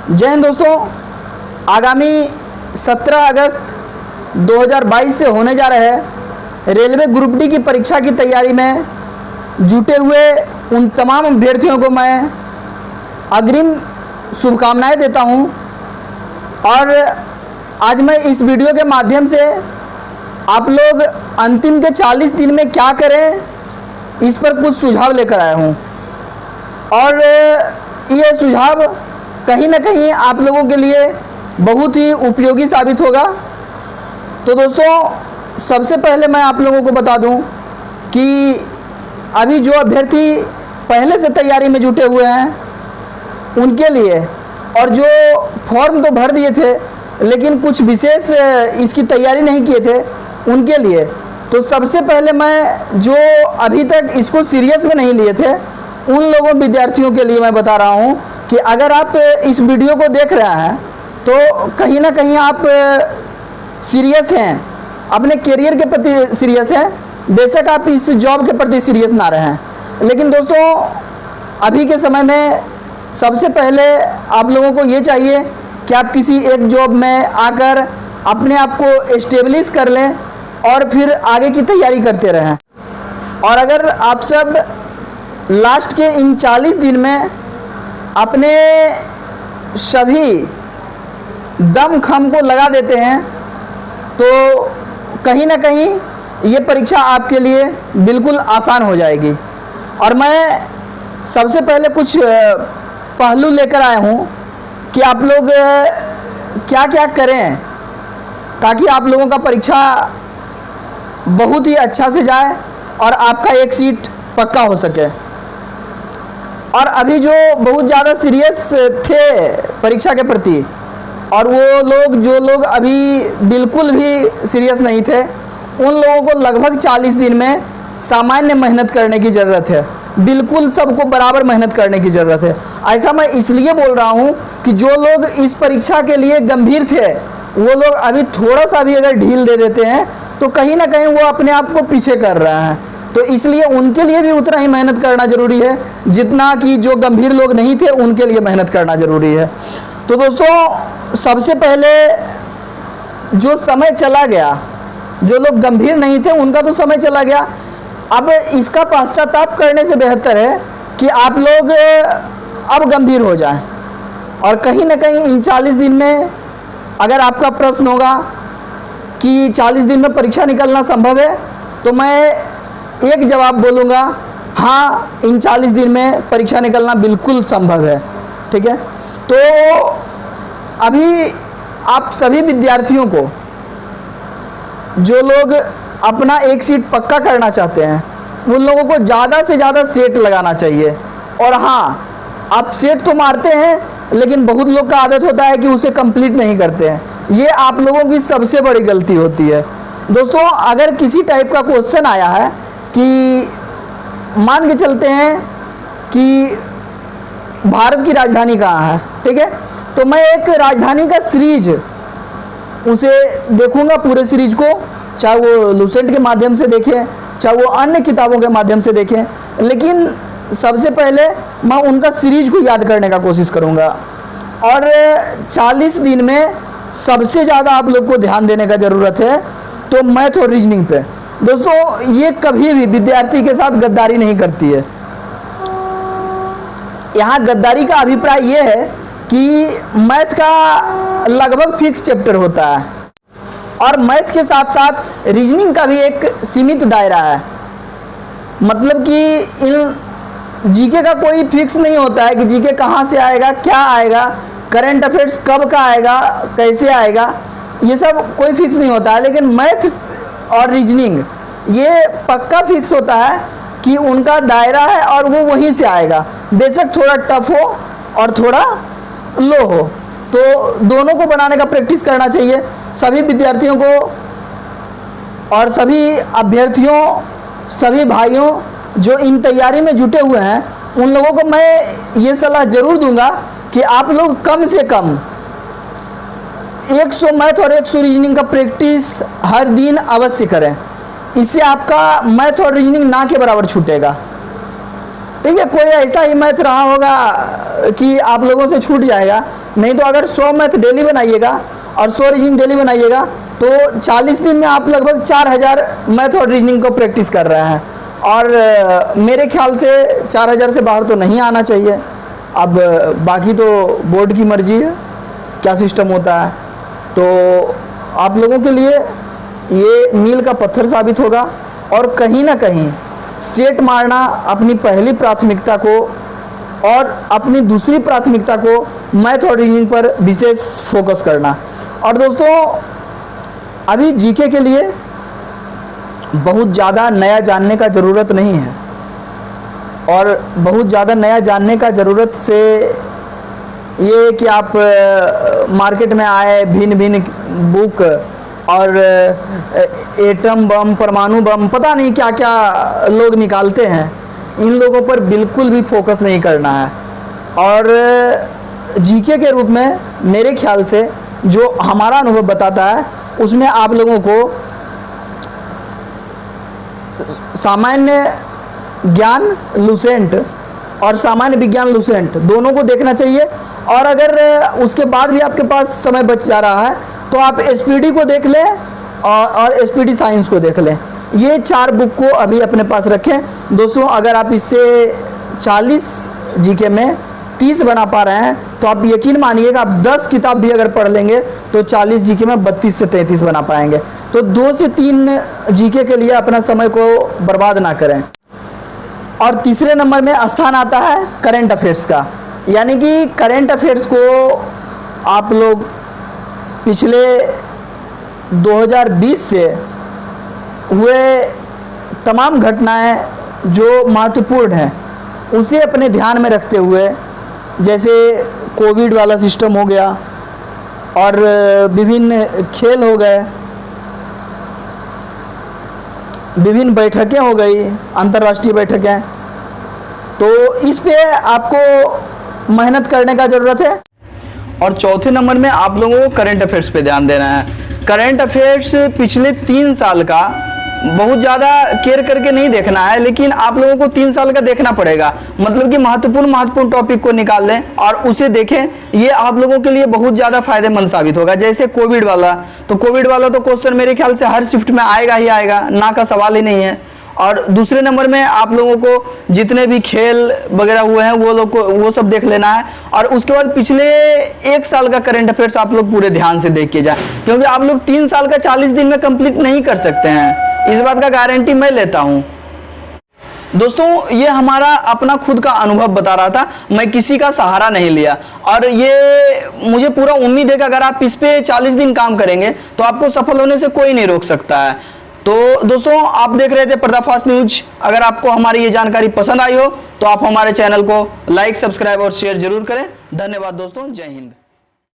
जय हिंद दोस्तों। आगामी 17 अगस्त 2022 से होने जा रहे रेलवे ग्रुप डी की परीक्षा की तैयारी में जुटे हुए उन तमाम अभ्यर्थियों को मैं अग्रिम शुभकामनाएं देता हूं। और आज मैं इस वीडियो के माध्यम से आप लोग अंतिम के 40 दिन में क्या करें, इस पर कुछ सुझाव लेकर आया हूं। और ये सुझाव कहीं ना कहीं आप लोगों के लिए बहुत ही उपयोगी साबित होगा। तो दोस्तों, सबसे पहले मैं आप लोगों को बता दूं कि अभी जो अभ्यर्थी पहले से तैयारी में जुटे हुए हैं उनके लिए, और जो फॉर्म तो भर दिए थे लेकिन कुछ विशेष इसकी तैयारी नहीं किए थे उनके लिए, तो सबसे पहले मैं जो अभी तक इसको सीरियस में नहीं लिए थे उन लोगों विद्यार्थियों के लिए मैं बता रहा हूं कि अगर आप इस वीडियो को देख रहे हैं तो कहीं ना कहीं आप सीरियस हैं, अपने करियर के प्रति सीरियस हैं। बेशक आप इस जॉब के प्रति सीरियस ना रहें, लेकिन दोस्तों अभी के समय में सबसे पहले आप लोगों को ये चाहिए कि आप किसी एक जॉब में आकर अपने आप को एस्टेब्लिश कर लें और फिर आगे की तैयारी करते रहें। और अगर आप सब लास्ट के इन 40 दिन में अपने सभी दम खम को लगा देते हैं तो कहीं ना कहीं ये परीक्षा आपके लिए बिल्कुल आसान हो जाएगी। और मैं सबसे पहले कुछ पहलू लेकर आया हूँ कि आप लोग क्या क्या करें ताकि आप लोगों का परीक्षा बहुत ही अच्छा से जाए और आपका एक सीट पक्का हो सके। और अभी जो बहुत ज़्यादा सीरियस थे परीक्षा के प्रति, और वो जो लोग अभी बिल्कुल भी सीरियस नहीं थे, उन लोगों को लगभग 40 दिन में सामान्य मेहनत करने की ज़रूरत है। बिल्कुल सबको बराबर मेहनत करने की ज़रूरत है। ऐसा मैं इसलिए बोल रहा हूँ कि जो लोग इस परीक्षा के लिए गंभीर थे वो लोग अभी थोड़ा सा भी अगर ढील दे देते हैं तो कहीं ना कहीं वो अपने आप को पीछे कर रहे हैं। तो इसलिए उनके लिए भी उतना ही मेहनत करना ज़रूरी है जितना कि जो गंभीर लोग नहीं थे उनके लिए मेहनत करना ज़रूरी है। तो दोस्तों, सबसे पहले जो समय चला गया, जो लोग गंभीर नहीं थे उनका तो समय चला गया। अब इसका पश्चाताप करने से बेहतर है कि आप लोग अब गंभीर हो जाएं। और कहीं ना कहीं इन 40 दिन में अगर आपका प्रश्न होगा कि 40 दिन में परीक्षा निकलना संभव है, तो मैं एक जवाब बोलूँगा, हाँ, इन 40 दिन में परीक्षा निकलना बिल्कुल संभव है। ठीक है, तो अभी आप सभी विद्यार्थियों को, जो लोग अपना एक सीट पक्का करना चाहते हैं, उन लोगों को ज़्यादा से ज़्यादा सेट लगाना चाहिए। और हाँ, आप सेट तो मारते हैं लेकिन बहुत लोग का आदत होता है कि उसे कंप्लीट नहीं करते हैं। ये आप लोगों की सबसे बड़ी गलती होती है। दोस्तों, अगर किसी टाइप का क्वेश्चन आया है कि मान के चलते हैं कि भारत की राजधानी कहाँ है, ठीक है, तो मैं एक राजधानी का सीरीज उसे देखूंगा, पूरे सीरीज को, चाहे वो लूसेंट के माध्यम से देखें चाहे वो अन्य किताबों के माध्यम से देखें, लेकिन सबसे पहले मैं उनका सीरीज को याद करने का कोशिश करूंगा। और 40 दिन में सबसे ज़्यादा आप लोग को ध्यान देने का ज़रूरत है तो मैथ और रीजनिंग पे। दोस्तों, ये कभी भी विद्यार्थी के साथ गद्दारी नहीं करती है। यहाँ गद्दारी का अभिप्राय ये है कि मैथ का लगभग फिक्स चैप्टर होता है और मैथ के साथ साथ रीजनिंग का भी एक सीमित दायरा है। मतलब कि इन जीके का कोई फिक्स नहीं होता है कि जीके कहाँ से आएगा, क्या आएगा, करंट अफेयर्स कब का आएगा, कैसे आएगा, ये सब कोई फिक्स नहीं होता है। लेकिन मैथ और रीजनिंग ये पक्का फिक्स होता है कि उनका दायरा है और वो वहीं से आएगा, बेशक थोड़ा टफ हो और थोड़ा लो हो। तो दोनों को बनाने का प्रैक्टिस करना चाहिए सभी विद्यार्थियों को। और सभी अभ्यर्थियों, सभी भाइयों जो इन तैयारी में जुटे हुए हैं, उन लोगों को मैं ये सलाह ज़रूर दूंगा कि आप लोग कम से कम 100 मैथ और 100 रीजनिंग का प्रैक्टिस हर दिन अवश्य करें। इससे आपका मैथ और रीजनिंग ना के बराबर छूटेगा। ठीक है, कोई ऐसा ही मैथ रहा होगा कि आप लोगों से छूट जाएगा, नहीं तो अगर 100 मैथ डेली बनाइएगा और 100 रीजनिंग डेली बनाइएगा तो 40 दिन में आप लगभग 4000 मैथ और रीजनिंग को प्रैक्टिस कर रहे हैं। और मेरे ख्याल से 4000 से बाहर तो नहीं आना चाहिए। अब बाकी तो बोर्ड की मर्जी है क्या सिस्टम होता है। तो आप लोगों के लिए ये मील का पत्थर साबित होगा और कहीं ना कहीं सेट मारना अपनी पहली प्राथमिकता को और अपनी दूसरी प्राथमिकता को मैथ और रीजनिंग पर विशेष फोकस करना। और दोस्तों अभी जीके के लिए बहुत ज़्यादा नया जानने का ज़रूरत नहीं है और बहुत ज़्यादा नया जानने का ज़रूरत से ये कि आप मार्केट में आए भिन्न भिन्न बुक और एटम बम परमाणु बम पता नहीं क्या क्या लोग निकालते हैं, इन लोगों पर बिल्कुल भी फोकस नहीं करना है। और जीके के रूप में मेरे ख्याल से जो हमारा अनुभव बताता है उसमें आप लोगों को सामान्य ज्ञान लुसेंट और सामान्य विज्ञान लुसेंट दोनों को देखना चाहिए। और अगर उसके बाद भी आपके पास समय बच जा रहा है तो आप एसपीडी को देख लें और एसपीडी साइंस को देख लें। ये 4 बुक को अभी अपने पास रखें दोस्तों। अगर आप इससे 40 जीके में 30 बना पा रहे हैं तो आप यकीन मानिएगा आप 10 किताब भी अगर पढ़ लेंगे तो 40 जीके में 32 से 33 बना पाएंगे। तो 2 से 3 जीके के लिए अपना समय को बर्बाद ना करें। और तीसरे नंबर में स्थान आता है करंट अफेयर्स का, यानी कि करंट अफेयर्स को आप लोग पिछले 2020 से हुए तमाम घटनाएं जो महत्वपूर्ण हैं उसे अपने ध्यान में रखते हुए, जैसे कोविड वाला सिस्टम हो गया और विभिन्न खेल हो गए, विभिन्न बैठकें हो गई, अंतर्राष्ट्रीय बैठकें, तो इस पे आपको मेहनत करने का ज़रूरत है। और चौथे नंबर में आप लोगों को करंट अफेयर्स पे ध्यान देना है। करंट अफेयर्स पिछले 3 साल का बहुत ज़्यादा केयर करके नहीं देखना है, लेकिन आप लोगों को 3 साल का देखना पड़ेगा। मतलब कि महत्वपूर्ण टॉपिक को निकाल लें और उसे देखें, ये आप लोगों के लिए बहुत ज़्यादा फायदेमंद साबित होगा। जैसे कोविड वाला तो क्वेश्चन मेरे ख्याल से हर शिफ्ट में आएगा ही आएगा, ना का सवाल ही नहीं है। और दूसरे नंबर में आप लोगों को जितने भी खेल वगैरह हुए हैं वो सब देख लेना है। और उसके बाद पिछले 1 साल का करंट अफेयर्स आप लोग पूरे ध्यान से देख के जाए, क्योंकि आप लोग 3 साल का 40 दिन में कंप्लीट नहीं कर सकते हैं, इस बात का गारंटी मैं लेता हूं। दोस्तों ये हमारा अपना खुद का अनुभव बता रहा था, मैं किसी का सहारा नहीं लिया। और ये मुझे पूरा उम्मीद है कि अगर आप इस पे 40 दिन काम करेंगे तो आपको सफल होने से कोई नहीं रोक सकता है। तो दोस्तों आप देख रहे थे पर्दाफाश न्यूज। अगर आपको हमारी ये जानकारी पसंद आई हो तो आप हमारे चैनल को लाइक, सब्सक्राइब और शेयर जरूर करें। धन्यवाद दोस्तों, जय हिंद।